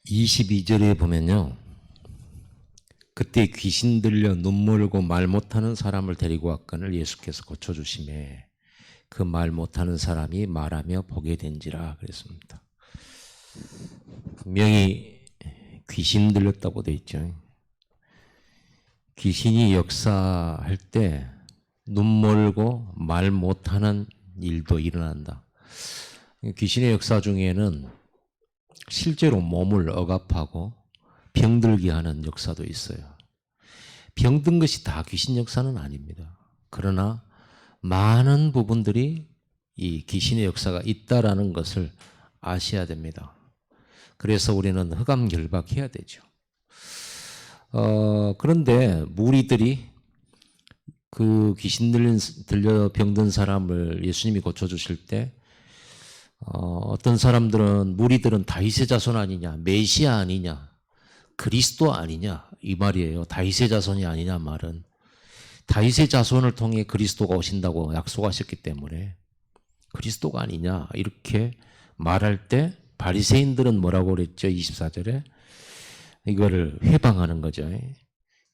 22절에 보면요. 그때 귀신 들려 눈물고 말 못하는 사람을 데리고 왔거늘 예수께서 고쳐주심에 그 말 못하는 사람이 말하며 보게 된지라 그랬습니다. 분명히 귀신 들렸다고 돼 있죠. 귀신이 역사할 때 눈멀고 말 못하는 일도 일어난다. 귀신의 역사 중에는 실제로 몸을 억압하고 병들게 하는 역사도 있어요. 병든 것이 다 귀신 역사는 아닙니다. 그러나 많은 부분들이 이 귀신의 역사가 있다라는 것을 아셔야 됩니다. 그래서 우리는 흑암결박해야 되죠. 그런데 무리들이 그 귀신 들려 병든 사람을 예수님이 고쳐주실 때 어떤 사람들은 무리들은 다윗의 자손 아니냐, 메시아 아니냐, 그리스도 아니냐 이 말이에요. 다윗의 자손이 아니냐 말은 다윗의 자손을 통해 그리스도가 오신다고 약속하셨기 때문에 그리스도가 아니냐 이렇게 말할 때 바리새인들은 뭐라고 그랬죠? 24절에 이거를 회방하는 거죠.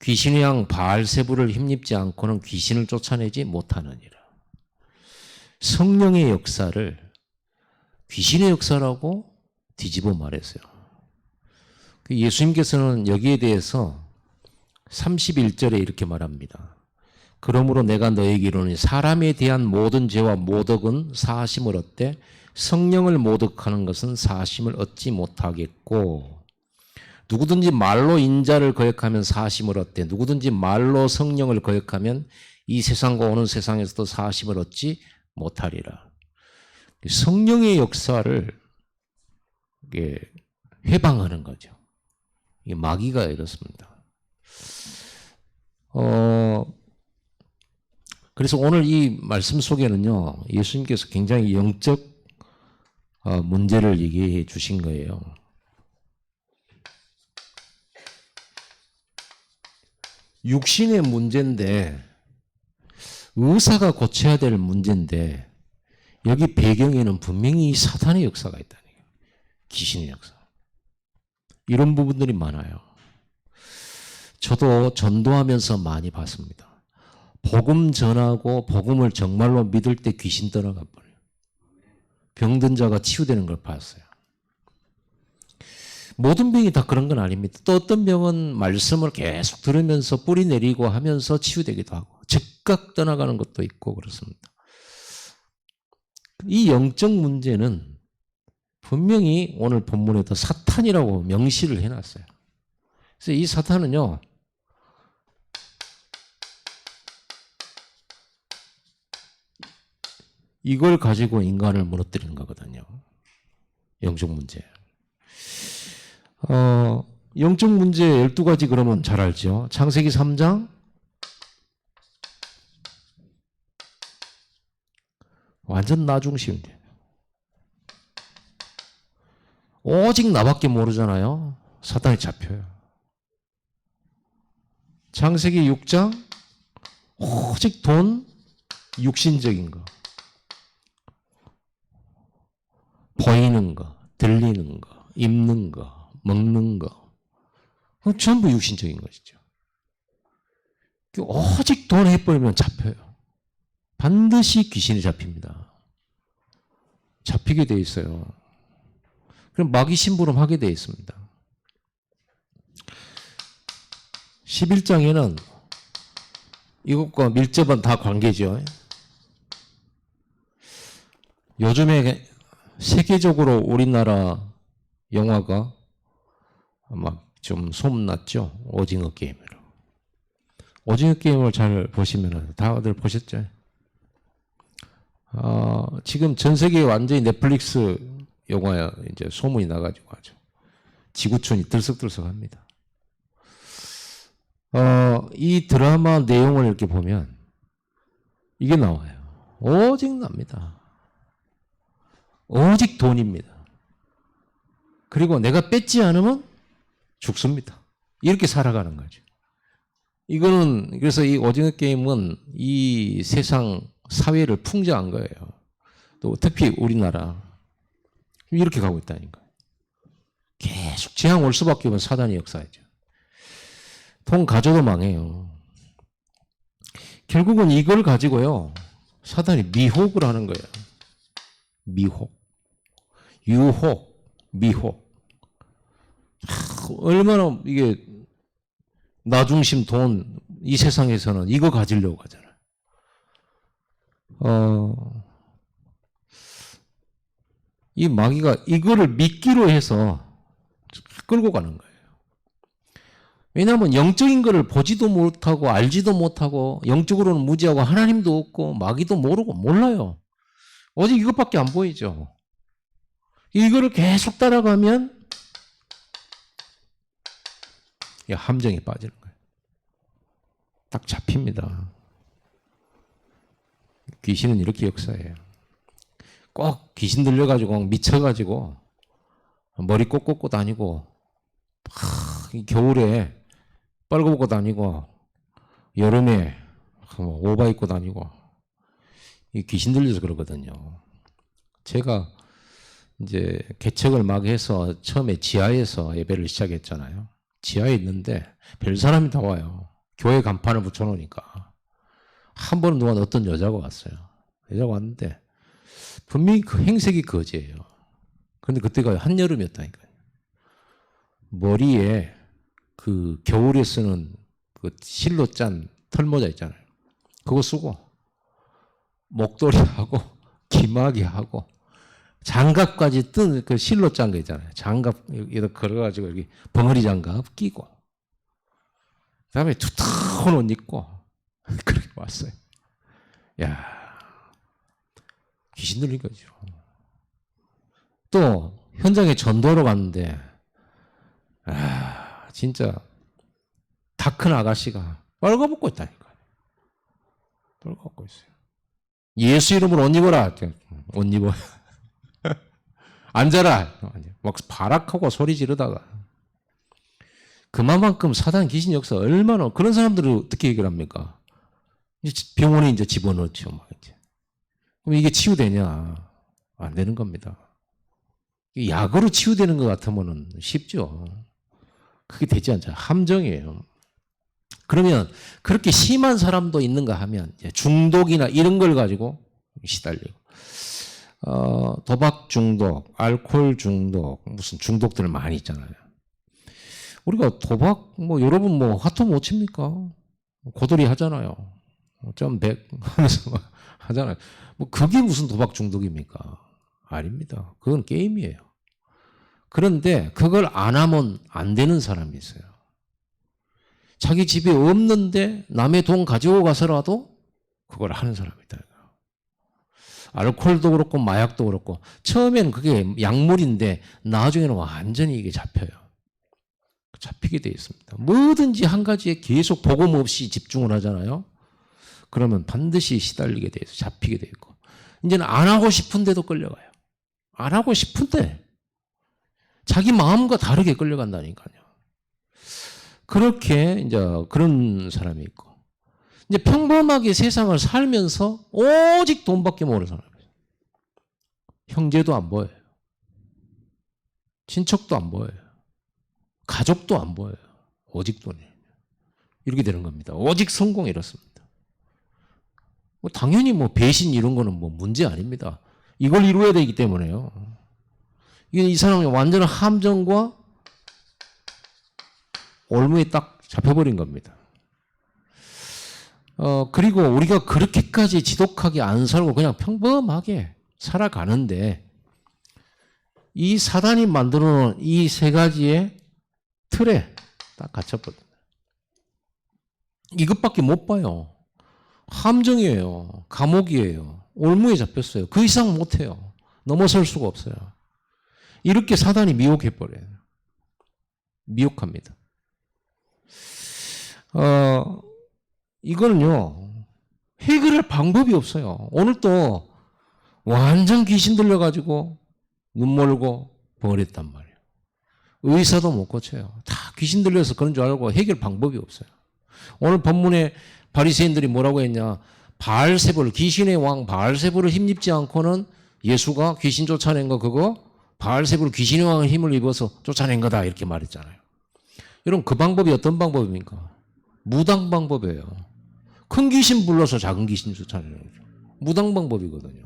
귀신의 양 바알세부를 힘입지 않고는 귀신을 쫓아내지 못하느니라. 성령의 역사를 귀신의 역사라고 뒤집어 말했어요. 예수님께서는 여기에 대해서 31절에 이렇게 말합니다. 그러므로 내가 너에게 이르노니 사람에 대한 모든 죄와 모독은 사하심을 얻되 성령을 모독하는 것은 사하심을 얻지 못하겠고 누구든지 말로 인자를 거역하면 사하심을 얻되 누구든지 말로 성령을 거역하면 이 세상과 오는 세상에서도 사하심을 얻지 못하리라. 성령의 역사를 회방하는 거죠. 이게 마귀가 이렇습니다. 그래서 오늘 이 말씀 속에는요, 예수님께서 굉장히 영적 문제를 얘기해 주신 거예요. 육신의 문제인데, 의사가 고쳐야 될 문제인데, 여기 배경에는 분명히 사탄의 역사가 있다는 거예요. 귀신의 역사. 이런 부분들이 많아요. 저도 전도하면서 많이 봤습니다. 복음 전하고 복음을 정말로 믿을 때 귀신 떠나가 버려요. 병든 자가 치유되는 걸 봤어요. 모든 병이 다 그런 건 아닙니다. 또 어떤 병은 말씀을 계속 들으면서 뿌리 내리고 하면서 치유되기도 하고 즉각 떠나가는 것도 있고 그렇습니다. 이 영적 문제는 분명히 오늘 본문에도 사탄이라고 명시를 해놨어요. 그래서 이 사탄은요, 이걸 가지고 인간을 무너뜨리는 거거든요. 영적 문제. 영적 문제 12가지 그러면 잘 알죠. 창세기 3장 완전 나 중심인데 오직 나밖에 모르잖아요. 사탄이 잡혀요. 창세기 6장 오직 돈, 육신적인 거, 보이는 거, 들리는 거, 입는 거, 먹는 거, 전부 육신적인 것이죠. 오직 돈 해버리면 잡혀요. 반드시 귀신이 잡힙니다. 잡히게 돼 있어요. 그럼 마귀 심부름하게 돼 있습니다. 11장에는 이것과 밀접한 다 관계죠. 요즘에 세계적으로 우리나라 영화가 막 좀 소문났죠. 오징어 게임으로. 오징어 게임을 잘 보시면 다들 보셨죠? 지금 전 세계에 완전히 넷플릭스 영화야 이제 소문이 나가지고 아주 지구촌이 들썩들썩합니다. 이 드라마 내용을 이렇게 보면 이게 나와요. 오직 납니다. 오직 돈입니다. 그리고 내가 뺏지 않으면 죽습니다. 이렇게 살아가는 거죠. 이거는 그래서 이 오징어 게임은 이 세상 사회를 풍자한 거예요. 또 특히 우리나라 이렇게 가고 있다니까요. 계속 재앙 올 수밖에 없는 사단의 역사이죠. 돈 가져도 망해요. 결국은 이걸 가지고요, 사단이 미혹을 하는 거예요. 미혹, 유혹, 미혹. 얼마나 이게 나중심 돈, 이 세상에서는 이거 가지려고 하잖아요. 이 마귀가 이거를 미끼로 해서 끌고 가는 거예요. 왜냐하면 영적인 거를 보지도 못하고 알지도 못하고 영적으로는 무지하고 하나님도 없고 마귀도 모르고 몰라요. 오직 이것밖에 안 보이죠. 이거를 계속 따라가면 함정에 빠지는 거예요. 딱 잡힙니다. 귀신은 이렇게 역사해요. 꼭 귀신 들려가지고 미쳐가지고 머리 꼭 꽂고 다니고 겨울에 빨고 다니고 여름에 오바 입고 다니고 이 귀신 들려서 그러거든요. 제가 이제 개척을 막 해서 처음에 지하에서 예배를 시작했잖아요. 지하에 있는데 별 사람이 다 와요. 교회 간판을 붙여놓으니까. 한 번은 누가 어떤 여자가 왔어요. 여자가 왔는데 분명히 그 행색이 거지예요. 그런데 그때가 한여름이었다니까요. 머리에 그 겨울에 쓰는 그 실로 짠 털모자 있잖아요. 그거 쓰고 목도리하고 기마개하고 장갑까지 뜬 그 실로 짠 거 있잖아요. 장갑 여기다 걸어가지고 여기 벙어리 장갑 끼고 그다음에 두터운 옷 입고 그렇게 왔어요. 야, 귀신 들린 거죠. 또 현장에 전도로 갔는데 진짜 다 큰 아가씨가 빨가벗고 있다니까요. 빨가벗고 있어요. 예수 이름으로 옷 입어라. 옷 입어. 앉아라. 막 발악하고 소리 지르다가 그만큼 사단 귀신 역사 얼마나 그런 사람들을 어떻게 해결합니까? 병원에 이제 집어넣죠. 막 이제. 그럼 이게 치유되냐? 안 되는 겁니다. 약으로 치유되는 것 같으면 쉽죠. 그게 되지 않죠. 함정이에요. 그러면 그렇게 심한 사람도 있는가 하면 중독이나 이런 걸 가지고 시달리고 도박 중독, 알코올 중독, 무슨 중독들 많이 있잖아요. 우리가 도박 여러분 화투 못 칩니까? 고돌이 하잖아요. 점 100 하면서 하잖아요. 그게 무슨 도박 중독입니까? 아닙니다. 그건 게임이에요. 그런데 그걸 안 하면 안 되는 사람이 있어요. 자기 집에 없는데 남의 돈 가지고 가서라도 그걸 하는 사람이 있다. 알코올도 그렇고 마약도 그렇고 처음에는 그게 약물인데 나중에는 완전히 이게 잡혀요. 잡히게 돼 있습니다. 뭐든지 한 가지에 계속 복음 없이 집중을 하잖아요. 그러면 반드시 시달리게 돼 있어요. 잡히게 돼 있고 이제는 안 하고 싶은데도 끌려가요. 안 하고 싶은데 자기 마음과 다르게 끌려간다니까요. 그렇게 이제 그런 사람이 있고 이제 평범하게 세상을 살면서 오직 돈밖에 모르는 사람이에요. 형제도 안 보여요. 친척도 안 보여요. 가족도 안 보여요. 오직 돈이에요. 이렇게 되는 겁니다. 오직 성공 이렇습니다. 당연히 배신 이런 거는 문제 아닙니다. 이걸 이루어야 되기 때문에요. 이 사람이 완전한 함정과 올무에 딱 잡혀버린 겁니다. 그리고 우리가 그렇게까지 지독하게 안 살고 그냥 평범하게 살아가는데 이 사단이 만들어 놓은 이 세 가지의 틀에 딱 갇혀버립니다. 이것밖에 못 봐요. 함정이에요. 감옥이에요. 올무에 잡혔어요. 그 이상 못해요. 넘어설 수가 없어요. 이렇게 사단이 미혹해버려요. 미혹합니다. 이거는요, 해결할 방법이 없어요. 오늘 또 완전 귀신 들려가지고 눈 멀고 버렸단 말이에요. 의사도 못 고쳐요. 다 귀신 들려서 그런 줄 알고 해결 방법이 없어요. 오늘 본문에 바리새인들이 뭐라고 했냐? 바알세불, 귀신의 왕 바알세불을 힘입지 않고는 예수가 귀신 쫓아낸 거 그거 바알세불 귀신의 왕의 힘을 입어서 쫓아낸 거다 이렇게 말했잖아요. 여러분 그 방법이 어떤 방법입니까? 무당 방법이에요. 큰 귀신 불러서 작은 귀신 쫓아내는 거죠. 무당 방법이거든요.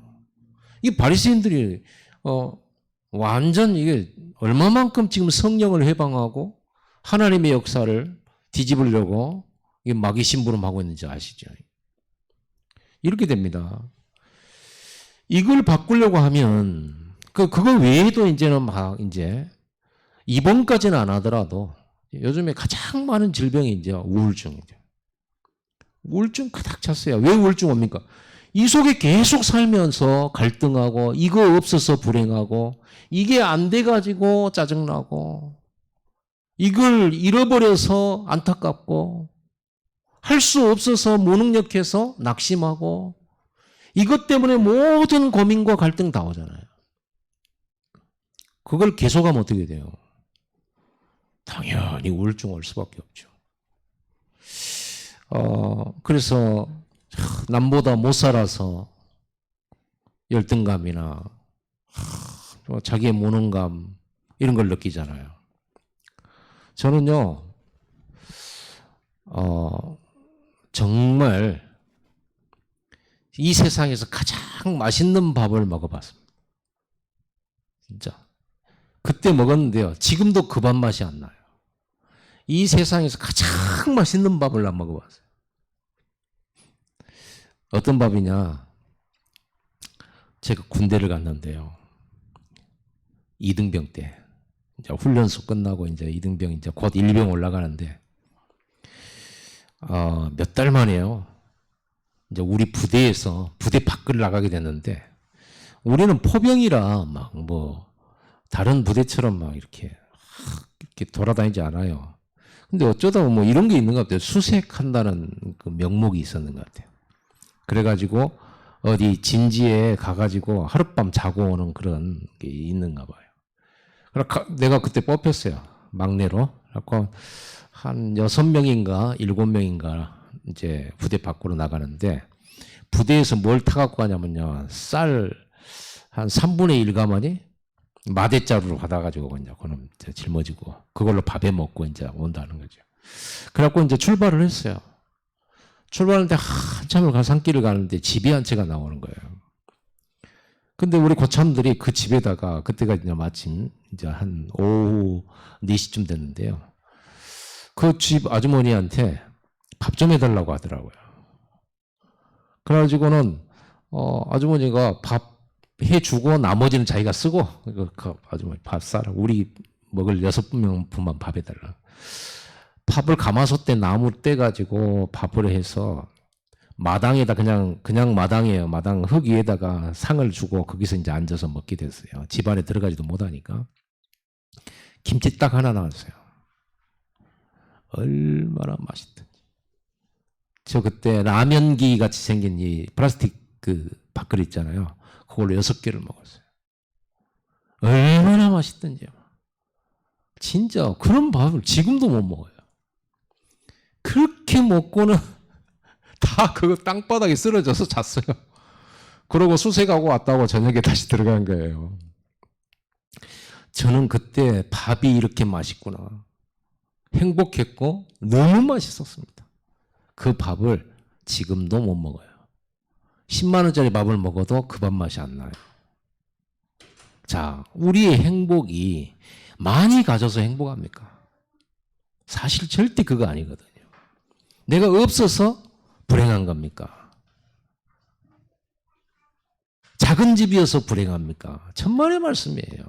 이 바리새인들이 완전 이게 얼마만큼 지금 성령을 해방하고 하나님의 역사를 뒤집으려고 마귀 심부름하고 있는지 아시죠? 이렇게 됩니다. 이걸 바꾸려고 하면 그거 외에도 이제는 막 이제 입원까지는 안 하더라도 요즘에 가장 많은 질병이 이제 우울증이죠. 우울증 가득 찼어요. 왜 우울증 옵니까? 이 속에 계속 살면서 갈등하고 이거 없어서 불행하고 이게 안 돼가지고 짜증나고 이걸 잃어버려서 안타깝고 할 수 없어서 무능력해서 낙심하고 이것 때문에 모든 고민과 갈등 다 오잖아요. 그걸 계속하면 어떻게 돼요? 당연히 우울증 올 수밖에 없죠. 그래서 남보다 못 살아서 열등감이나 자기의 무능감 이런 걸 느끼잖아요. 저는요, 정말 이 세상에서 가장 맛있는 밥을 먹어봤습니다. 진짜. 그때 먹었는데요. 지금도 그 밥 맛이 안 나요. 이 세상에서 가장 맛있는 밥을 난 먹어봤어요. 어떤 밥이냐. 제가 군대를 갔는데요. 이등병 때. 이제 훈련소 끝나고 이제 이등병 이제 곧 일병 올라가는데, 몇 달 만에요. 이제 우리 부대에서 부대 밖을 나가게 됐는데, 우리는 포병이라 막 다른 부대처럼 막 이렇게 돌아다니지 않아요. 근데 어쩌다 뭐 이런 게 있는 것 같아요. 수색한다는 그 명목이 있었는 것 같아요. 그래가지고 어디 진지에 가가지고 하룻밤 자고 오는 그런 게 있는가 봐요. 내가 그때 뽑혔어요. 막내로. 그래서 한 6명인가 7명인가 이제 부대 밖으로 나가는데 부대에서 뭘 타갖고 가냐면요. 쌀 한 3분의 1 가마니 마대자루로 받아가지고 이제 그놈 짊어지고 그걸로 밥해 먹고 이제 온다는 거죠. 그래갖고 이제 출발을 했어요. 출발하는데 한참을 산길을 가는데 집이 한 채가 나오는 거예요. 근데 우리 고참들이 그 집에다가 그때가 이제 마침 이제 한 오후 4시쯤 됐는데요. 그 집 아주머니한테 밥 좀 해달라고 하더라고요. 그래가지고는 아주머니가 밥 해주고 나머지는 자기가 쓰고 그 아주머니 밥 싸라. 우리 먹을 6명분만 밥 해달라. 밥을 가마솥에 나무 떼가지고 밥을 해서 마당에다 그냥 마당이에요. 마당 흙 위에다가 상을 주고 거기서 이제 앉아서 먹게 됐어요. 집 안에 들어가지도 못하니까. 김치 딱 하나 나왔어요. 얼마나 맛있던지. 저 그때 라면기 같이 생긴 이 플라스틱 그 밥그릇 있잖아요. 그걸로 6개를 먹었어요. 얼마나 맛있던지요. 진짜 그런 밥을 지금도 못 먹어요. 그렇게 먹고는 다 그거 땅바닥에 쓰러져서 잤어요. 그러고 수색하고 왔다고 저녁에 다시 들어간 거예요. 저는 그때 밥이 이렇게 맛있구나. 행복했고 너무 맛있었습니다. 그 밥을 지금도 못 먹어요. 10만 원짜리 밥을 먹어도 그 밥 맛이 안 나요. 자, 우리의 행복이 많이 가져서 행복합니까? 사실 절대 그거 아니거든요. 내가 없어서 불행한 겁니까? 작은 집이어서 불행합니까? 천만의 말씀이에요.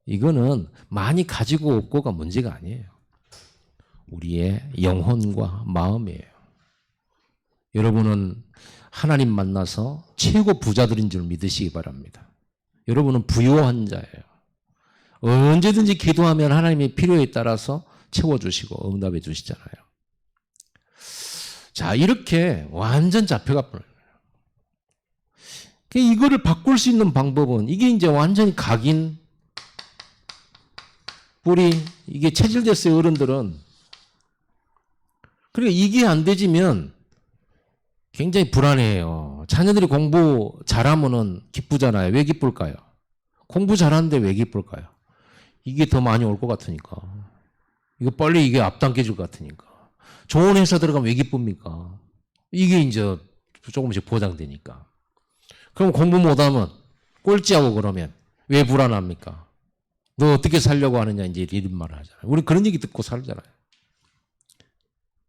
이거는 많이 가지고 없고가 문제가 아니에요. 우리의 영혼과 마음이에요. 여러분은 하나님 만나서 최고 부자들인 줄 믿으시기 바랍니다. 여러분은 부유한 자예요. 언제든지 기도하면 하나님의 필요에 따라서 채워주시고 응답해 주시잖아요. 자, 이렇게 완전 잡혀가 버려요. 이거를 바꿀 수 있는 방법은 이게 이제 완전히 각인, 뿌리, 이게 체질됐어요, 어른들은. 그러니까 이게 안 되지면 굉장히 불안해요. 자녀들이 공부 잘하면은 기쁘잖아요. 왜 기쁠까요? 공부 잘하는데 왜 기쁠까요? 이게 더 많이 올 것 같으니까. 이거 빨리 이게 앞당겨질 것 같으니까. 좋은 회사 들어가면 왜 기쁩니까? 이게 이제 조금씩 보장되니까. 그럼 공부 못하면 꼴찌하고 그러면 왜 불안합니까? 너 어떻게 살려고 하느냐 이제 이런 말을 하잖아요. 우리 그런 얘기 듣고 살잖아요.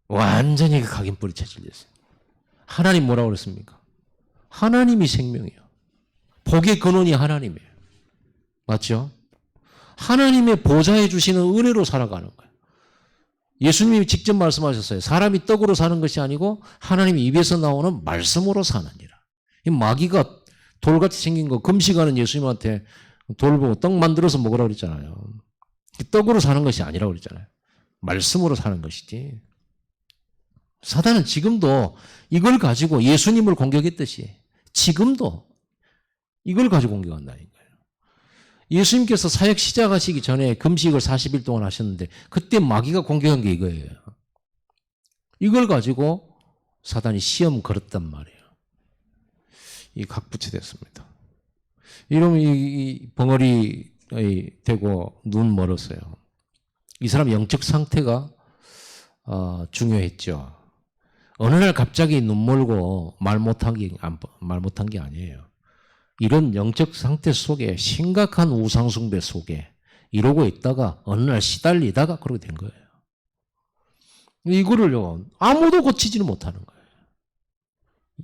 완전히 각인뿌리 체질됐어요. 하나님 뭐라고 그랬습니까? 하나님이 생명이에요. 복의 근원이 하나님이에요. 맞죠? 하나님의 보좌해 주시는 은혜로 살아가는 거예요. 예수님이 직접 말씀하셨어요. 사람이 떡으로 사는 것이 아니고 하나님 입에서 나오는 말씀으로 사느니라. 이 마귀가 돌같이 생긴 거 금식하는 예수님한테 돌 보고 떡 만들어서 먹으라고 그랬잖아요. 떡으로 사는 것이 아니라고 그랬잖아요. 말씀으로 사는 것이지. 사단은 지금도 이걸 가지고 예수님을 공격했듯이 지금도 이걸 가지고 공격한다니까요. 예수님께서 사역 시작하시기 전에 금식을 40일 동안 하셨는데 그때 마귀가 공격한 게 이거예요. 이걸 가지고 사단이 시험 걸었단 말이에요. 이 각부채됐습니다. 이러면 이 벙어리 되고 눈 멀었어요. 이 사람 영적 상태가 중요했죠. 어느 날 갑자기 눈 멀고 말 못한 게 아니에요. 이런 영적 상태 속에 심각한 우상숭배 속에 이러고 있다가 어느 날 시달리다가 그렇게 된 거예요. 이거를요 아무도 고치지는 못하는 거예요.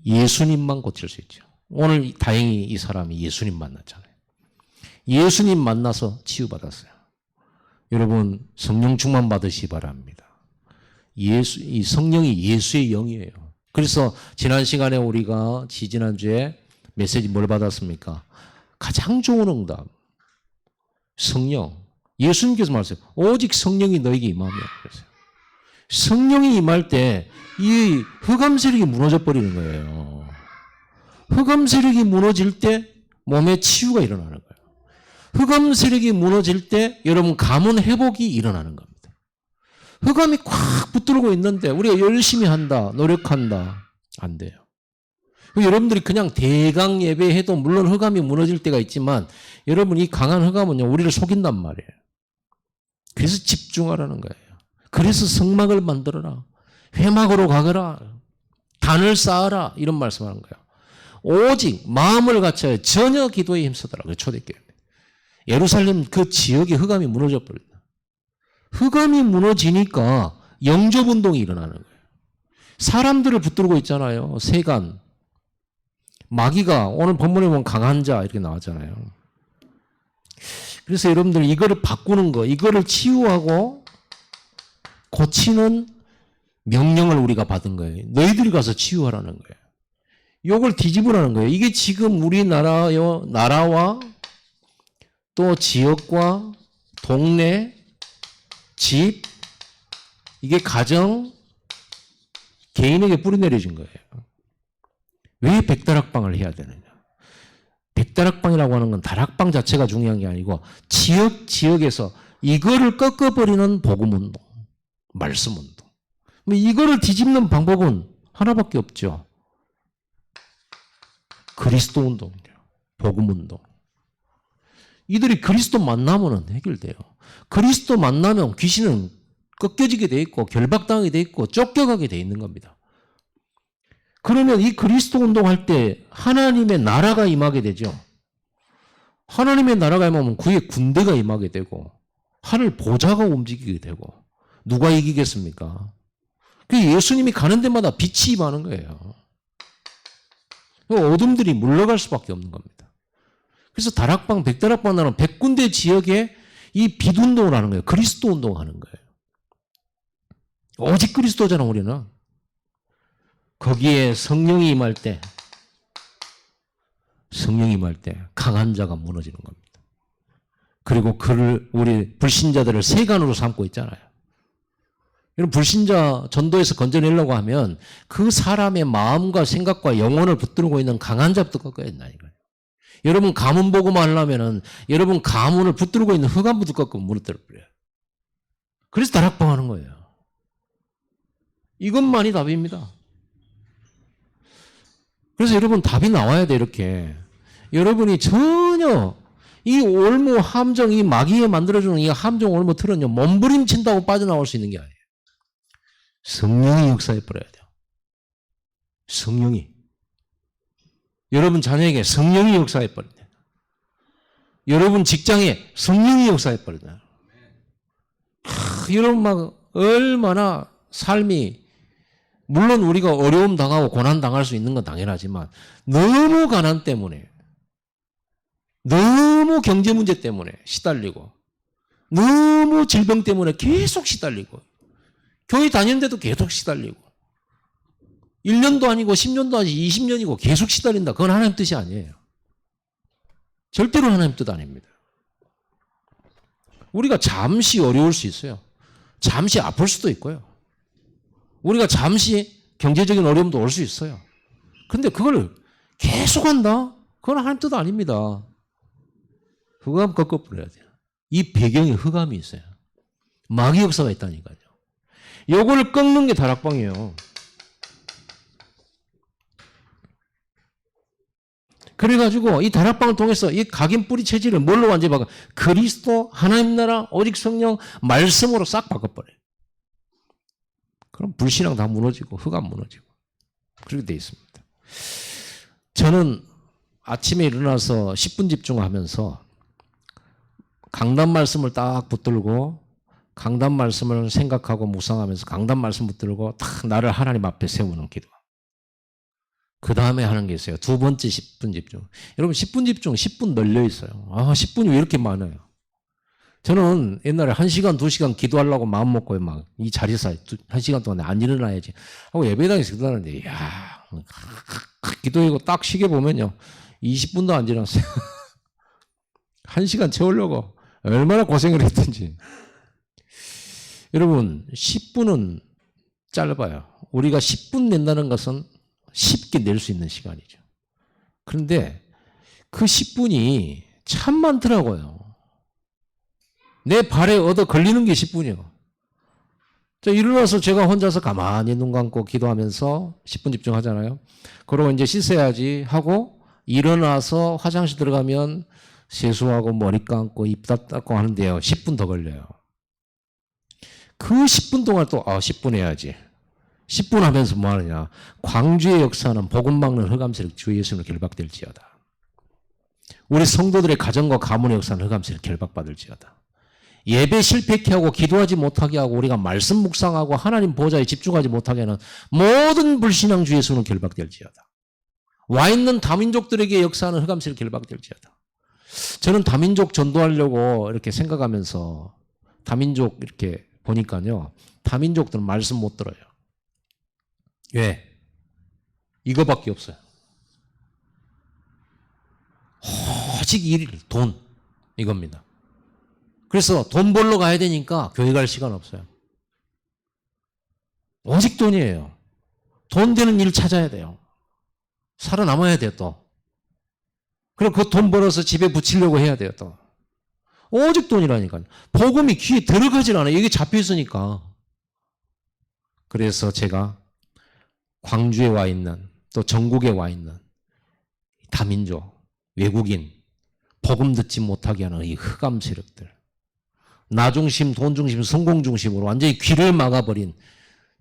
예수님만 고칠 수 있죠. 오늘 다행히 이 사람이 예수님 만났잖아요. 예수님 만나서 치유받았어요. 여러분 성령 충만 받으시기 바랍니다. 이 성령이 예수의 영이에요. 그래서 지난 시간에 우리가 지난주에 메시지 뭘 받았습니까? 가장 좋은 응답. 성령. 예수님께서 말씀하세요. 오직 성령이 너에게 임하며. 그랬어요. 성령이 임할 때 이 흑암 세력이 무너져 버리는 거예요. 흑암 세력이 무너질 때 몸에 치유가 일어나는 거예요. 흑암 세력이 무너질 때 여러분 감은 회복이 일어나는 겁니다. 흑암이 꽉 붙들고 있는데 우리가 열심히 한다, 노력한다. 안 돼요. 여러분들이 그냥 대강 예배해도 물론 흑암이 무너질 때가 있지만 여러분 이 강한 흑암은요 우리를 속인단 말이에요. 그래서 집중하라는 거예요. 그래서 성막을 만들어라. 회막으로 가거라. 단을 쌓아라. 이런 말씀하는 거예요. 오직 마음을 갖춰야 전혀 기도에 힘쓰더라. 초대교회입니다. 예루살렘 그 지역에 흑암이 무너져 버린다. 흑암이 무너지니까 영접운동이 일어나는 거예요. 사람들을 붙들고 있잖아요. 세간. 마귀가 오늘 본문에 보면 강한 자 이렇게 나왔잖아요. 그래서 여러분들 이거를 바꾸는 거, 이거를 치유하고 고치는 명령을 우리가 받은 거예요. 너희들이 가서 치유하라는 거예요. 이걸 뒤집으라는 거예요. 이게 지금 우리나라요, 나라와 또 지역과 동네, 집, 이게 가정, 개인에게 뿌리내려진 거예요. 왜 백다락방을 해야 되느냐? 백다락방이라고 하는 건 다락방 자체가 중요한 게 아니고 지역에서 이거를 꺾어버리는 복음운동, 말씀운동. 이거를 뒤집는 방법은 하나밖에 없죠. 그리스도 운동이죠. 복음운동. 이들이 그리스도 만나면 해결돼요. 그리스도 만나면 귀신은 꺾여지게 돼 있고 결박당하게 돼 있고 쫓겨가게 돼 있는 겁니다. 그러면 이 그리스도 운동할 때 하나님의 나라가 임하게 되죠. 하나님의 나라가 임하면 그의 군대가 임하게 되고 하늘 보좌가 움직이게 되고 누가 이기겠습니까? 예수님이 가는 데마다 빛이 임하는 거예요. 어둠들이 물러갈 수밖에 없는 겁니다. 그래서 다락방, 백다락방 나는 100군데 지역에 이 빛운동을 하는 거예요. 그리스도 운동을 하는 거예요. 오직 그리스도잖아 우리는. 거기에 성령이 임할 때 강한 자가 무너지는 겁니다. 그리고 우리 불신자들을 세간으로 삼고 있잖아요. 이런 불신자 전도에서 건져내려고 하면 그 사람의 마음과 생각과 영혼을 붙들고 있는 강한 자부터 꺾어야 된다니까요. 여러분 가문 보고만 하려면은 여러분 가문을 붙들고 있는 흑암부터 꺾고 무너뜨려 버려요. 그래서 다락방 하는 거예요. 이것만이 답입니다. 그래서 여러분 답이 나와야 돼 이렇게. 여러분이 전혀 이 올무 함정, 이 마귀에 만들어주는 이 함정 올무 틀은요, 몸부림친다고 빠져나올 수 있는 게 아니에요. 성령이 역사해 버려야 돼요. 성령이. 여러분 자녀에게 성령이 역사해 버려야 돼요. 여러분 직장에 성령이 역사해 버려야 돼요. 여러분 막 얼마나 삶이, 물론 우리가 어려움 당하고 고난 당할 수 있는 건 당연하지만 너무 가난 때문에, 너무 경제 문제 때문에 시달리고, 너무 질병 때문에 계속 시달리고, 교회 다니는데도 계속 시달리고, 1년도 아니고 10년도 아니고 20년이고 계속 시달린다. 그건 하나님 뜻이 아니에요. 절대로 하나님 뜻 아닙니다. 우리가 잠시 어려울 수 있어요. 잠시 아플 수도 있고요. 우리가 잠시 경제적인 어려움도 올 수 있어요. 그런데 그걸 계속한다? 그건 하나님 뜻 아닙니다. 흑암 꺾어버려야 돼요. 이 배경에 흑암이 있어요. 마귀 역사가 있다니까요. 요걸 꺾는 게 다락방이에요. 그래가지고 이 다락방을 통해서 이 각인 뿌리 체질을 뭘로 완전히 바꿔? 그리스도, 하나님 나라, 오직 성령, 말씀으로 싹 바꿔버려요. 그럼 불신앙 다 무너지고 흑암 무너지고 그렇게 돼 있습니다. 저는 아침에 일어나서 10분 집중하면서 강단 말씀을 딱 붙들고 강단 말씀을 생각하고 묵상하면서 강단 말씀 붙들고 딱 나를 하나님 앞에 세우는 기도. 그 다음에 하는 게 있어요. 두 번째 10분 집중. 여러분 10분 집중 10분 널려 있어요. 10분이 왜 이렇게 많아요? 저는 옛날에 1시간 2시간 기도하려고 마음 먹고 막 이 자리에서 1시간 동안 안 일어나야지 하고 예배당에서 기도하는데, 이야, 기도하고 딱 시계 보면요 20분도 안 지났어요. 1시간 채우려고 얼마나 고생을 했든지. 여러분 10분은 짧아요. 우리가 10분 낸다는 것은 쉽게 낼 수 있는 시간이죠. 그런데 그 10분이 참 많더라고요. 내 발에 얻어 걸리는 게 10분이요. 일어나서 제가 혼자서 가만히 눈 감고 기도하면서 10분 집중하잖아요. 그러고 이제 씻어야지 하고 일어나서 화장실 들어가면 세수하고 머리 감고 입 닦고 하는데요. 10분 더 걸려요. 그 10분 동안 또 10분 해야지. 10분 하면서 뭐 하느냐. 광주의 역사는 복음 막는 흑암세력 주 예수님을 결박될지어다. 우리 성도들의 가정과 가문의 역사는 흑암세력 결박받을지어다. 예배 실패케 하고 기도하지 못하게 하고 우리가 말씀 묵상하고 하나님 보좌에 집중하지 못하게 하는 모든 불신앙 주 예수는 결박될지어다. 와 있는 다민족들에게 역사하는 흑암세력 결박될지어다. 저는 다민족 전도하려고 이렇게 생각하면서 다민족 이렇게 보니까요. 다민족들은 말씀 못 들어요. 왜? 이거밖에 없어요. 오직 일, 돈 이겁니다. 그래서 돈 벌러 가야 되니까 교회 갈 시간 없어요. 오직 돈이에요. 돈 되는 일 찾아야 돼요. 살아남아야 돼요 또. 그리고 그 돈 벌어서 집에 붙이려고 해야 돼요 또. 오직 돈이라니까요. 복음이 귀에 들어가질 않아요. 이게 잡혀 있으니까. 그래서 제가 광주에 와 있는 또 전국에 와 있는 다민족, 외국인, 복음 듣지 못하게 하는 이 흑암 세력들, 나 중심, 돈 중심, 성공 중심으로 완전히 귀를 막아버린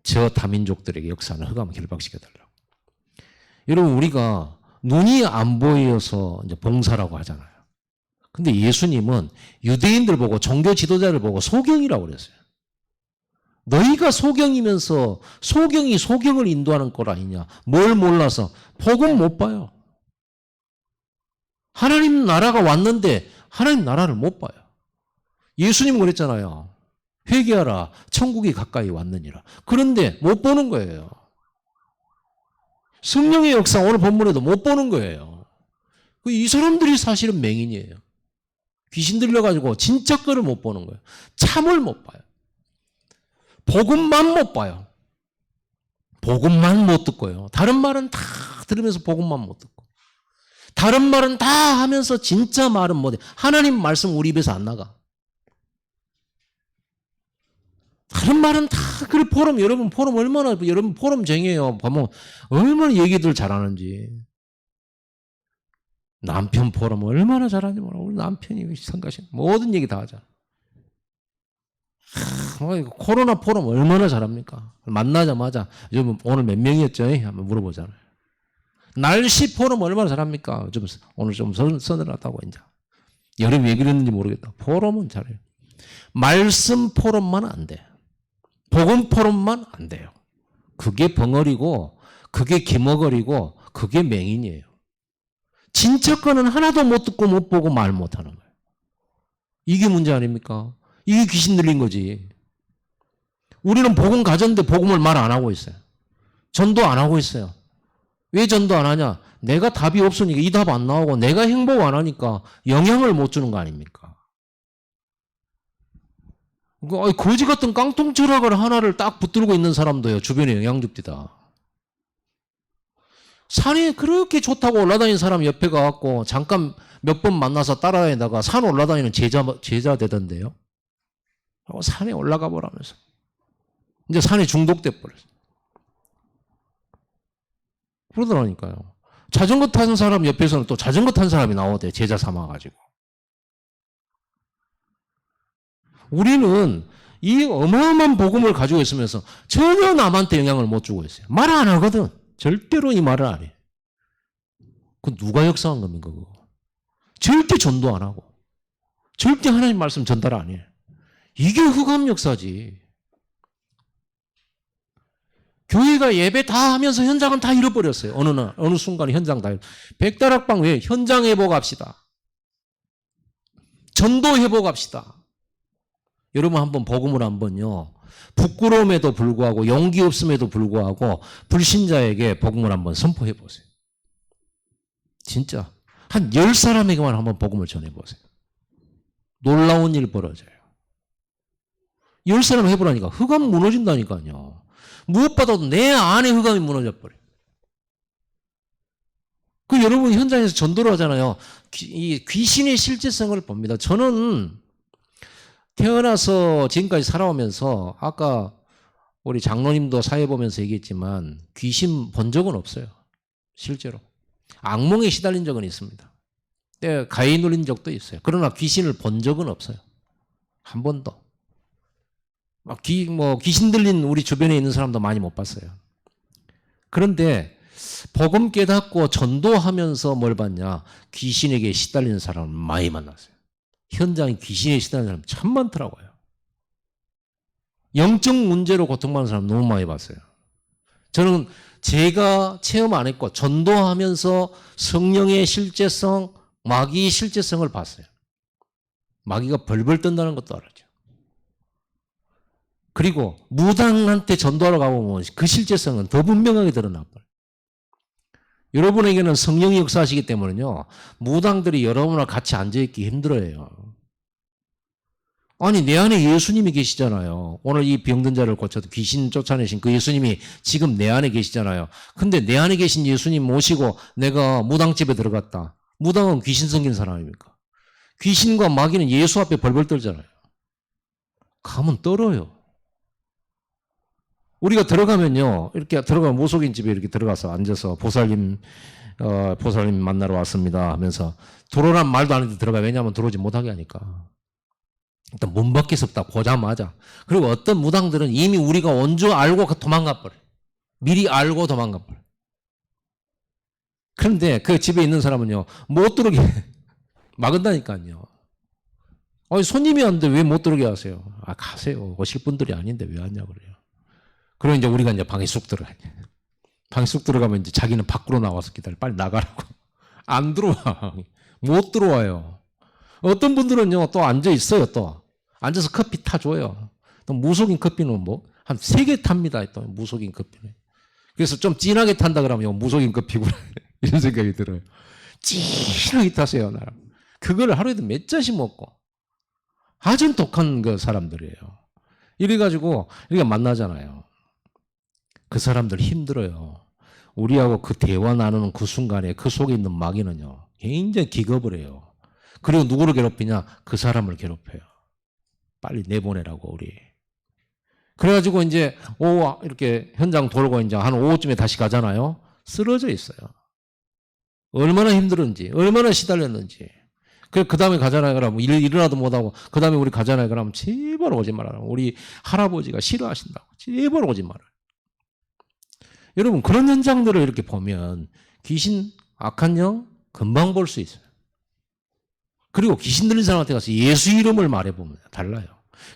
저 다민족들에게 역사는 흑암을 결박시켜달라고. 여러분 우리가 눈이 안 보여서 이제 봉사라고 하잖아요. 근데 예수님은 유대인들 보고 종교 지도자를 보고 소경이라고 그랬어요. 너희가 소경이면서 소경이 소경을 인도하는 꼴 아니냐. 뭘 몰라서 복음 못 봐요. 하나님 나라가 왔는데 하나님 나라를 못 봐요. 예수님은 그랬잖아요. 회개하라. 천국이 가까이 왔느니라. 그런데 못 보는 거예요. 성령의 역사 오늘 본문에도 못 보는 거예요. 이 사람들이 사실은 맹인이에요. 귀신 들려가지고 진짜 거를 못 보는 거예요. 참을 못 봐요. 복음만 못 봐요. 복음만 못 듣고요. 다른 말은 다 들으면서 복음만 못 듣고. 다른 말은 다 하면서 진짜 말은 못해. 하나님 말씀 우리 입에서 안 나가. 다른 말은 다, 그래, 포럼, 여러분, 포럼 얼마나, 여러분, 포럼쟁이에요. 보면, 얼마나 얘기들 잘하는지. 남편 포럼 얼마나 잘하는지 몰라. 우리 남편이 성가신 모든 얘기 다 하잖아. 코로나 포럼 얼마나 잘합니까? 만나자마자 요즘 오늘 몇 명이었죠? 한번 물어보잖아요. 날씨 포럼 얼마나 잘합니까? 오늘 좀 서늘하다고 이제. 여름에 왜 그랬는지 모르겠다. 포럼은 잘해요. 말씀 포럼만 안 돼. 복음 포럼만 안 돼요. 그게 벙어리고 그게 기머거리고 그게 맹인이에요. 진짜 거는 하나도 못 듣고 못 보고 말 못하는 거예요. 이게 문제 아닙니까? 이게 귀신 들린 거지. 우리는 복음 가졌는데 복음을 말 안 하고 있어요. 전도 안 하고 있어요. 왜 전도 안 하냐? 내가 답이 없으니까 이 답 안 나오고 내가 행복 안 하니까 영향을 못 주는 거 아닙니까? 거지 같은 깡통 철학을 하나를 딱 붙들고 있는 사람도요. 주변에 영향 줍디다. 산이 그렇게 좋다고 올라다니는 사람 옆에 가갖고 잠깐 몇 번 만나서 따라다니다가 산 올라다니는 제자 되던데요. 산에 올라가 보라면서. 이제 산에 중독돼 버렸어요. 그러더라니까요. 자전거 타는 사람 옆에서는 또 자전거 탄 사람이 나오대요. 제자 삼아가지고. 우리는 이 어마어마한 복음을 가지고 있으면서 전혀 남한테 영향을 못 주고 있어요. 말 안 하거든. 절대로 이 말을 안 해. 그 누가 역사한 겁니까, 그거? 절대 전도 안 하고. 절대 하나님 말씀 전달 안 해. 이게 흑암 역사지. 교회가 예배 다 하면서 현장은 다 잃어버렸어요. 어느 순간에 현장 다. 백다락방 왜? 현장 회복합시다. 전도 회복합시다. 여러분 한번 복음을 한번요. 부끄러움에도 불구하고 용기 없음에도 불구하고 불신자에게 복음을 한번 선포해 보세요. 진짜 한 10사람에게만 한번 복음을 전해 보세요. 놀라운 일 벌어져요. 10사람 해보라니까. 흑암 무너진다니까요. 무엇보다도 내 안에 흑암이 무너져 버려요. 그 여러분 현장에서 전도를 하잖아요. 이 귀신의 실제성을 봅니다. 저는 태어나서 지금까지 살아오면서 아까 우리 장로님도 사회 보면서 얘기했지만 귀신 본 적은 없어요. 실제로. 악몽에 시달린 적은 있습니다. 때가 가위 눌린 적도 있어요. 그러나 귀신을 본 적은 없어요. 한 번도. 귀신 들린 우리 주변에 있는 사람도 많이 못 봤어요. 그런데 복음 깨닫고 전도하면서 뭘 봤냐? 귀신에게 시달리는 사람을 많이 만났어요. 현장에 귀신에 시달리는 사람 참 많더라고요. 영적 문제로 고통받는 사람 너무 많이 봤어요. 저는 제가 체험 안 했고 전도하면서 성령의 실제성, 마귀의 실제성을 봤어요. 마귀가 벌벌 떤다는 것도 알았죠. 그리고 무당한테 전도하러 가보면 그 실제성은 더 분명하게 드러나버려요. 여러분에게는 성령이 역사하시기 때문에요. 무당들이 여러분과 같이 앉아있기 힘들어요. 아니 내 안에 예수님이 계시잖아요. 오늘 이 병든 자를 고쳐도 귀신 쫓아내신 그 예수님이 지금 내 안에 계시잖아요. 근데 내 안에 계신 예수님 모시고 내가 무당집에 들어갔다. 무당은 귀신 섬기는 사람입니까? 귀신과 마귀는 예수 앞에 벌벌 떨잖아요. 가면 떨어요. 우리가 들어가면요. 이렇게 들어가면 무속인 집에 이렇게 들어가서 앉아서 보살님 만나러 왔습니다 하면서 들어오란 말도 안 해도 들어가. 왜냐하면 들어오지 못하게 하니까. 일단 문 밖에서 딱 보자마자. 그리고 어떤 무당들은 이미 우리가 온 줄 알고 도망가 버려요. 미리 알고 도망가 버려요. 그런데 그 집에 있는 사람은요. 못 들어오게 막은다니까요. 아니 손님이 왔는데 왜 못 들어오게 하세요? 아 가세요. 오실 분들이 아닌데 왜 왔냐고 그래요. 그럼 이제 우리가 이제 방에 쑥 들어가요. 방에 쑥 들어가면 이제 자기는 밖으로 나와서 기다려. 빨리 나가라고. 안 들어와. 못 들어와요. 어떤 분들은요, 또 앉아있어요, 또. 앉아서 커피 타줘요. 또 무속인 커피는 뭐, 한 3개 탑니다, 또, 무속인 커피는. 그래서 좀 진하게 탄다 그러면 무속인 커피구나. 이런 생각이 들어요. 진하게 타세요, 나랑. 그걸 하루에도 몇 잔씩 먹고. 아주 독한 그 사람들이에요. 이래가지고, 이렇게 만나잖아요. 그 사람들 힘들어요. 우리하고 그 대화 나누는 그 순간에 그 속에 있는 마귀는요, 굉장히 기겁을 해요. 그리고 누구를 괴롭히냐? 그 사람을 괴롭혀요. 빨리 내보내라고, 우리. 그래가지고 이제 오후 이렇게 현장 돌고 이제 한 오후쯤에 다시 가잖아요. 쓰러져 있어요. 얼마나 힘들었는지, 얼마나 시달렸는지. 그 다음에 가잖아요. 그러면 일어나도 못하고, 그 다음에 우리 가잖아요. 그러면 제발 오지 말아라. 우리 할아버지가 싫어하신다고. 제발 오지 말아라. 여러분, 그런 현장들을 이렇게 보면 귀신, 악한 영, 금방 볼 수 있어요. 그리고 귀신 들린 사람한테 가서 예수 이름을 말해보면 달라요.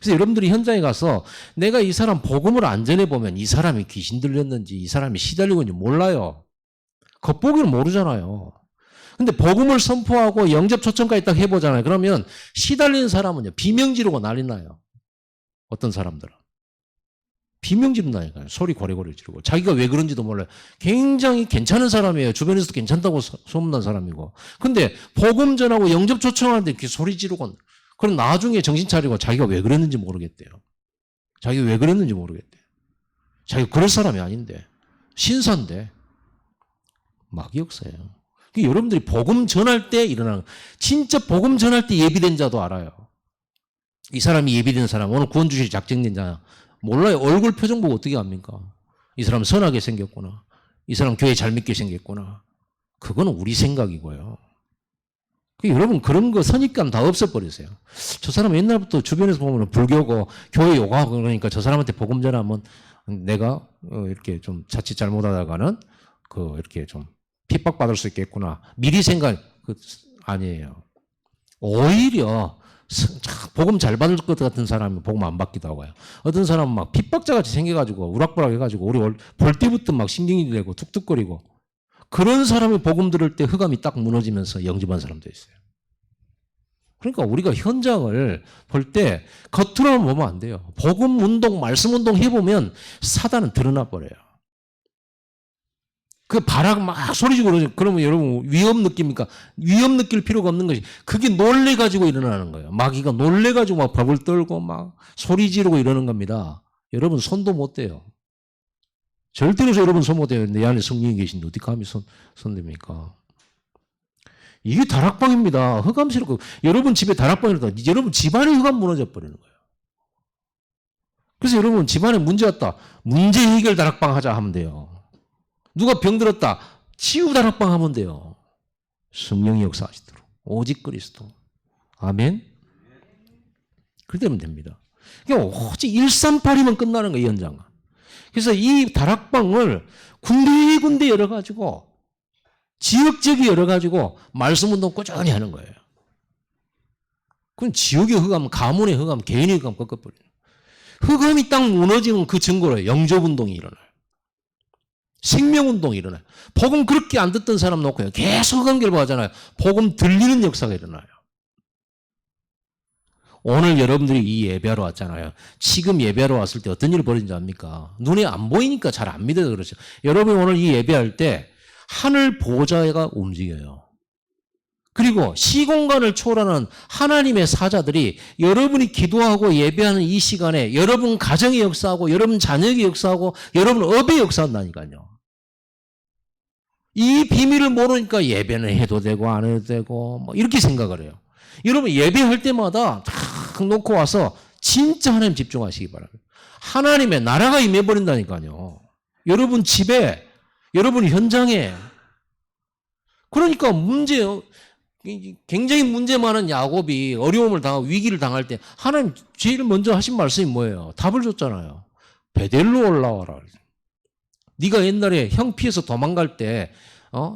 그래서 여러분들이 현장에 가서 내가 이 사람 복음을 안 전해보면 이 사람이 귀신 들렸는지 이 사람이 시달리고 있는지 몰라요. 겉보기는 모르잖아요. 근데 복음을 선포하고 영접 초청까지 딱 해보잖아요. 그러면 시달리는 사람은요, 비명 지르고 난리 나요. 어떤 사람들은. 비명 지른다니까요. 소리 고래고래 지르고. 자기가 왜 그런지도 몰라요. 굉장히 괜찮은 사람이에요. 주변에서도 괜찮다고 소문난 사람이고. 근데 복음 전하고 영접 초청하는데 이렇게 소리 지르고, 그럼 나중에 정신 차리고 자기가 왜 그랬는지 모르겠대요. 자기가 왜 그랬는지 모르겠대요. 자기가 그럴 사람이 아닌데. 신사인데. 마귀 역사예요. 여러분들이 복음 전할 때 일어나는, 진짜 복음 전할 때 예비된 자도 알아요. 이 사람이 예비된 사람, 오늘 구원 주실 작정된 자 몰라요. 얼굴 표정 보고 어떻게 압니까? 이 사람 선하게 생겼구나. 이 사람 교회 잘 믿게 생겼구나. 그거는 우리 생각이고요. 여러분 그런 거 선입견 다 없애버리세요. 저 사람 옛날부터 주변에서 보면 불교고 교회 요구하고 그러니까 저 사람한테 복음 전하면 내가 이렇게 좀 자칫 잘못하다가는 이렇게 좀 핍박받을 수 있겠구나. 미리 생각, 아니에요. 오히려 복음 잘 받을 것 같은 사람이 복음 안 받기도 하고요. 어떤 사람은 막 핍박자같이 생겨가지고 우락부락 해가지고 우리 볼 때부터 막 신경이 되고 툭툭거리고 그런 사람이 복음 들을 때 흑암이 딱 무너지면서 영접한 사람도 있어요. 그러니까 우리가 현장을 볼 때 겉으로만 보면 안 돼요. 복음 운동, 말씀 운동 해보면 사단은 드러나 버려요. 그 바락 막 소리지고 그러면 여러분 위험 느낍니까? 위험 느낄 필요가 없는 것이 그게 놀래가지고 일어나는 거예요. 마귀가 놀래가지고 막 밥을 떨고 막 소리 지르고 이러는 겁니다. 여러분 손도 못 대요. 절대로 여러분 손 못 대요. 내 안에 성령이 계신데 어디 감히 손 댑니까? 이게 다락방입니다. 흑암스럽고 여러분 집에 다락방이라도 여러분 집안에 흑암 무너져 버리는 거예요. 그래서 여러분 집안에 문제 왔다. 문제 해결 다락방 하자 하면 돼요. 누가 병들었다. 치유 다락방 하면 돼요. 성령이 역사하시도록. 오직 그리스도. 아멘. 그러면 됩니다. 그냥 오직 138이면 끝나는 거예요. 이 현장은. 그래서 이 다락방을 군데군데 열어가지고 지역적이 열어가지고 말씀 운동 꾸준히 하는 거예요. 그건 지역의 흑암, 가문의 흑암, 개인의 흑암 꺾어버려요. 흑암이 딱 무너지는 그 증거로 영접 운동이 일어나요. 생명운동이 일어나요. 복음 그렇게 안 듣던 사람 놓고요. 계속 관계를 복음 들리는 역사가 일어나요. 오늘 여러분들이 이 예배하러 왔잖아요. 지금 예배하러 왔을 때 어떤 일이 벌어진지 압니까? 눈에 안 보이니까 잘 안 믿어서 그렇죠. 여러분이 오늘 이 예배할 때 하늘 보좌가 움직여요. 그리고 시공간을 초월하는 하나님의 사자들이 여러분이 기도하고 예배하는 이 시간에 여러분 가정의 역사하고 여러분 자녀의 역사하고 여러분 업의 역사한다니까요. 이 비밀을 모르니까 예배는 해도 되고 안 해도 되고 뭐 이렇게 생각을 해요. 여러분 예배할 때마다 탁 놓고 와서 진짜 하나님 집중하시기 바랍니다. 하나님의 나라가 임해버린다니까요. 여러분 집에, 여러분 현장에. 그러니까 굉장히 문제 많은 야곱이 어려움을 당하고 위기를 당할 때 하나님 제일 먼저 하신 말씀이 뭐예요? 답을 줬잖아요. 베델로 올라와라. 네가 옛날에 형 피해서 도망갈 때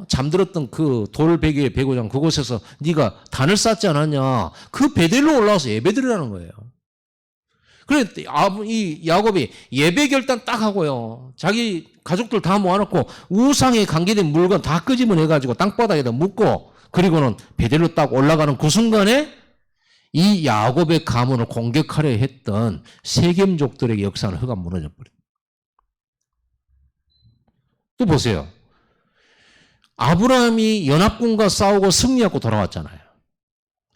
잠들었던 그 돌베개의 배고장 그곳에서 네가 단을 쌓지 않았냐? 그 베델로 올라와서 예배드리라는 거예요. 그래 이 야곱이 예배 결단 딱 하고요. 자기 가족들 다 모아놓고 우상에 관계된 물건 다 끄집어내가지고 땅바닥에다 묻고 그리고는 베델로 딱 올라가는 그 순간에 이 야곱의 가문을 공격하려 했던 세겜족들에게 역사는 흑암 무너져 버립니다. 또 보세요. 아브라함이 연합군과 싸우고 승리하고 돌아왔잖아요.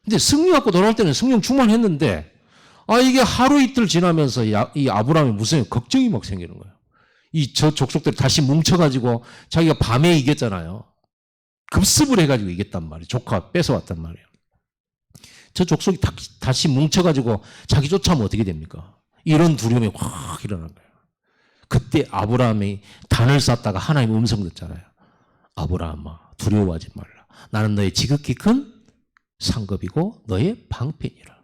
근데 승리하고 돌아올 때는 성령 충만했는데 이게 하루 이틀 지나면서 이 아브라함이 무슨 걱정이 막 생기는 거예요. 저 족속들이 다시 뭉쳐가지고 자기가 밤에 이겼잖아요. 급습을 해가지고 이겼단 말이에요. 조카 뺏어왔단 말이에요. 저 족속이 다시 뭉쳐가지고 자기 쫓아오면 어떻게 됩니까? 이런 두려움이 확 일어난 거예요. 그때 아브라함이 단을 쌓다가 하나님 음성 듣잖아요. 아브라함아 두려워하지 말라. 나는 너의 지극히 큰 상급이고 너의 방편이라.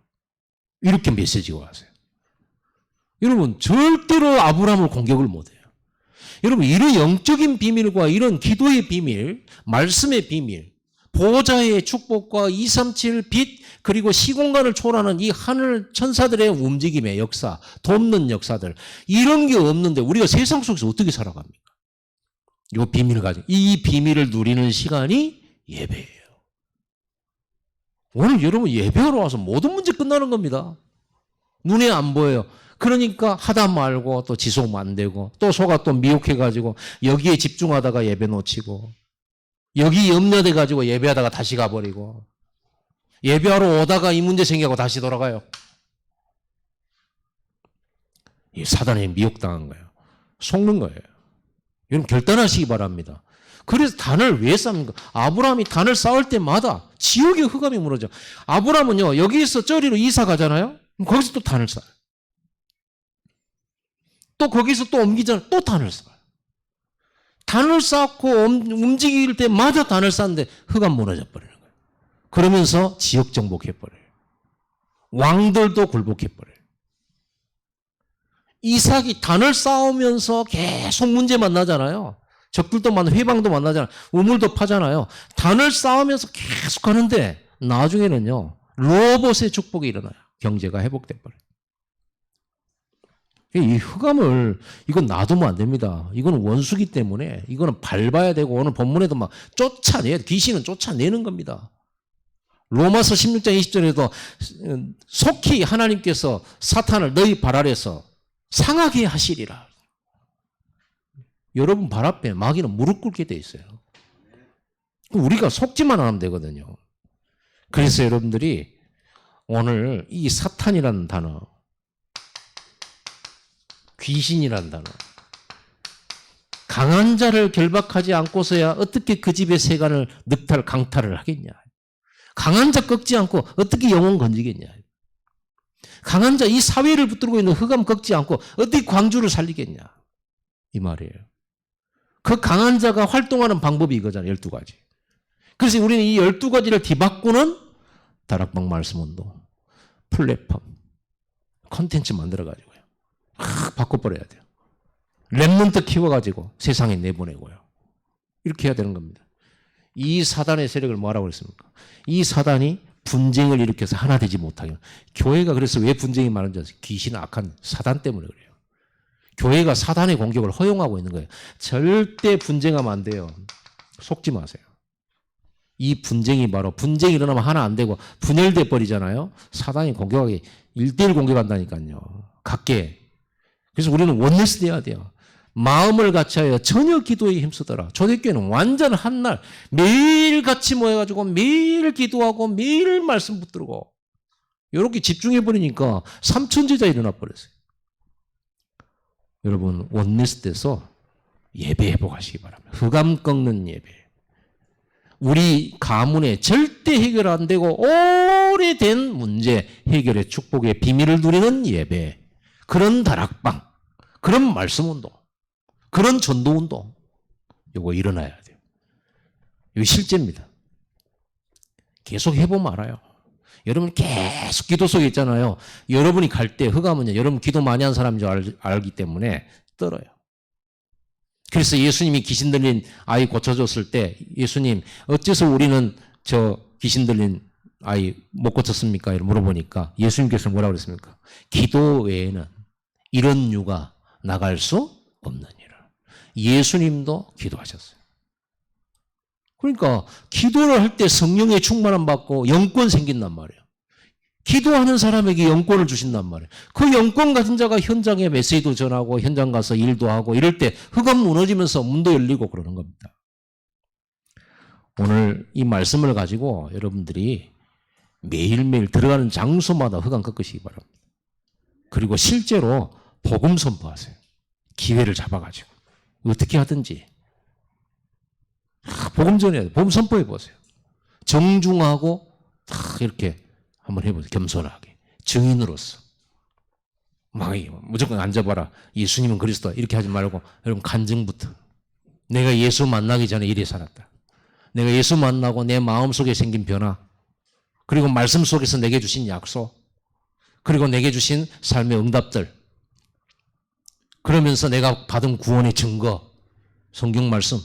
이렇게 메시지가 왔어요. 여러분 절대로 아브라함을 공격을 못해요. 여러분 이런 영적인 비밀과 이런 기도의 비밀, 말씀의 비밀, 보호자의 축복과 237 빛 그리고 시공간을 초월하는 이 하늘 천사들의 움직임의 역사, 돕는 역사들 이런 게 없는데 우리가 세상 속에서 어떻게 살아갑니까? 이 비밀을 가지고 이 비밀을 누리는 시간이 예배예요. 오늘 여러분 예배하러 와서 모든 문제 끝나는 겁니다. 눈에 안 보여요. 그러니까 하다 말고 또 지속 안 되고 또 속아 또 미혹해가지고 여기에 집중하다가 예배 놓치고 여기 염려돼가지고 예배하다가 다시 가버리고 예배하러 오다가 이 문제 생기고 다시 돌아가요. 이 사단에 미혹당한 거예요. 속는 거예요. 여러분 결단하시기 바랍니다. 그래서 단을 왜 쌓습니까? 아브라함이 단을 쌓을 때마다 지옥의 흑암이 무너져. 아브라함은요 여기서 저리로 이사 가잖아요. 거기서 또 단을 쌓아요. 또 거기서 또 옮기잖아요. 또 단을 쌓아요. 단을 쌓고 움직일 때마다 단을 쌓는데 흑암 무너져 버리는 거예요. 그러면서 지역 정복해 버려요. 왕들도 굴복해 버려요. 이삭이 단을 쌓으면서 계속 문제 만나잖아요. 적들도 만나, 회방도 만나잖아요. 우물도 파잖아요. 단을 쌓으면서 계속 하는데 나중에는요 로봇의 축복이 일어나요. 경제가 회복돼 버려요. 이 흑암을 이건 놔두면 안 됩니다. 이건 원수기 때문에 이거는 밟아야 되고 오늘 본문에도 막 쫓아내요. 귀신은 쫓아내는 겁니다. 로마서 16장 20절에도 속히 하나님께서 사탄을 너희 발 아래서 상하게 하시리라. 여러분 발 앞에 마귀는 무릎 꿇게 돼 있어요. 우리가 속지만 하면 되거든요. 그래서 여러분들이 오늘 이 사탄이라는 단어, 귀신이라는 단어, 강한 자를 결박하지 않고서야 어떻게 그 집의 세간을 늑탈, 강탈을 하겠냐. 강한 자 꺾지 않고 어떻게 영혼 건지겠냐. 강한 자, 이 사회를 붙들고 있는 흑암 꺾지 않고 어떻게 광주를 살리겠냐. 이 말이에요. 그 강한 자가 활동하는 방법이 이거잖아요. 12가지. 그래서 우리는 이 12가지를 뒤바꾸는 다락방 말씀운동, 플랫폼, 콘텐츠 만들어가지고요. 바꿔버려야 돼요. 랩몬트 키워가지고 세상에 내보내고요. 이렇게 해야 되는 겁니다. 이 사단의 세력을 뭐라고 그랬습니까? 이 사단이 분쟁을 일으켜서 하나 되지 못하게. 교회가 그래서 왜 분쟁이 많은지 아세요? 귀신은 악한 사단 때문에 그래요. 교회가 사단의 공격을 허용하고 있는 거예요. 절대 분쟁하면 안 돼요. 속지 마세요. 이 분쟁이 바로 분쟁이 일어나면 하나 안 되고 분열돼 버리잖아요. 사단이 공격하기 1대1 공격한다니까요. 각계. 그래서 우리는 원네스 돼야 돼요. 마음을 같이하여 전혀 기도에 힘쓰더라. 초대교회는 완전 한날 매일 같이 모여가지고 매일 기도하고 매일 말씀 붙들고 이렇게 집중해버리니까 삼천제자 일어나 버렸어요. 여러분 원네스 돼서 예배 회복하시기 바랍니다. 흑암 꺾는 예배. 우리 가문에 절대 해결 안 되고 오래된 문제 해결의 축복의 비밀을 누리는 예배. 그런 다락방, 그런 말씀운동, 그런 전도운동 이거 일어나야 돼요. 이거 실제입니다. 계속 해보면 알아요. 여러분 계속 기도 속에 있잖아요. 여러분이 갈 때 흑암은요. 여러분 기도 많이 한 사람인 줄 알기 때문에 떨어요. 그래서 예수님이 귀신 들린 아이 고쳐줬을 때 예수님 어째서 우리는 저 귀신 들린 아이 못 고쳤습니까? 이렇게 물어보니까 예수님께서 뭐라고 그랬습니까? 기도 외에는 이런 유가 나갈 수 없느니라. 예수님도 기도하셨어요. 그러니까 기도를 할 때 성령의 충만함 받고 영권 생긴단 말이에요. 기도하는 사람에게 영권을 주신단 말이에요. 그 영권 가진 자가 현장에 메시지도 전하고 현장 가서 일도 하고 이럴 때 흑암 무너지면서 문도 열리고 그러는 겁니다. 오늘 이 말씀을 가지고 여러분들이 매일매일 들어가는 장소마다 흑암 꺾으시기 바랍니다. 그리고 실제로 복음 선포하세요. 기회를 잡아가지고 어떻게 하든지 복음 전해야 돼요. 복음 선포해 보세요. 정중하고 이렇게 한번 해보세요. 겸손하게 증인으로서 막 무조건 앉아봐라. 예수님은 그리스도 이렇게 하지 말고 여러분 간증부터 내가 예수 만나기 전에 이래 살았다. 내가 예수 만나고 내 마음속에 생긴 변화, 그리고 말씀 속에서 내게 주신 약속, 그리고 내게 주신 삶의 응답들, 그러면서 내가 받은 구원의 증거, 성경 말씀,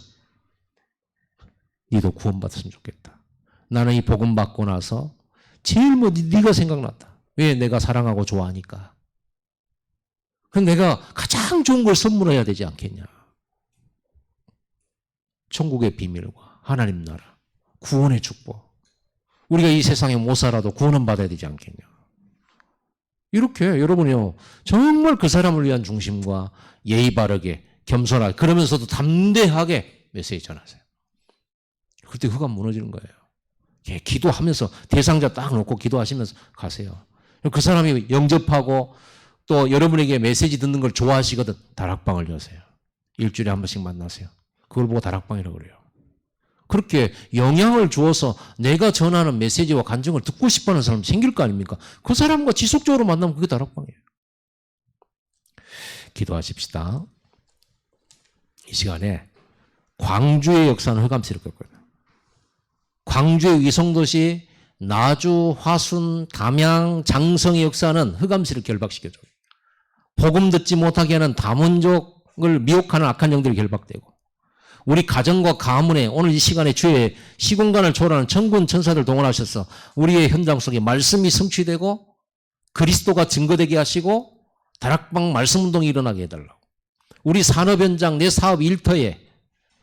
니도 구원받았으면 좋겠다. 나는 이 복음 받고 나서 제일 네가 생각났다. 왜? 내가 사랑하고 좋아하니까. 그럼 내가 가장 좋은 걸 선물해야 되지 않겠냐. 천국의 비밀과 하나님 나라, 구원의 축복. 우리가 이 세상에 못 살아도 구원은 받아야 되지 않겠냐. 이렇게 여러분이요, 정말 그 사람을 위한 중심과 예의 바르게, 겸손하게, 그러면서도 담대하게 메시지 전하세요. 그때 흑암 무너지는 거예요. 기도하면서 대상자 딱 놓고 기도하시면서 가세요. 그 사람이 영접하고 또 여러분에게 메시지 듣는 걸 좋아하시거든. 다락방을 여세요. 일주일에 한 번씩 만나세요. 그걸 보고 다락방이라고 그래요. 그렇게 영향을 주어서 내가 전하는 메시지와 간증을 듣고 싶어하는 사람 생길 거 아닙니까? 그 사람과 지속적으로 만나면 그게 다락방이에요. 기도하십시다. 이 시간에 광주의 역사는 흑암시를 꺾거든요. 광주의 위성도시, 나주, 화순, 담양, 장성의 역사는 흑암시를 결박시켜줘요. 복음 듣지 못하게 하는 다문족을 미혹하는 악한 영들이 결박되고, 우리 가정과 가문에 오늘 이 시간에 주의 시공간을 초월하는 천군 천사들 동원하셔서 우리의 현장 속에 말씀이 성취되고 그리스도가 증거되게 하시고 다락방 말씀 운동이 일어나게 해달라고. 우리 산업 현장, 내 사업 일터에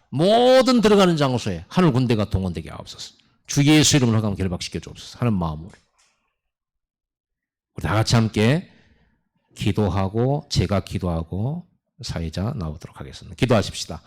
모든 들어가는 장소에 하늘 군대가 동원되게 하옵소서. 주 예수 이름으로 흑암 결박시켜 주옵소서 하는 마음으로 우리 다 같이 함께 기도하고 제가 기도하고 사회자 나오도록 하겠습니다. 기도하십시다.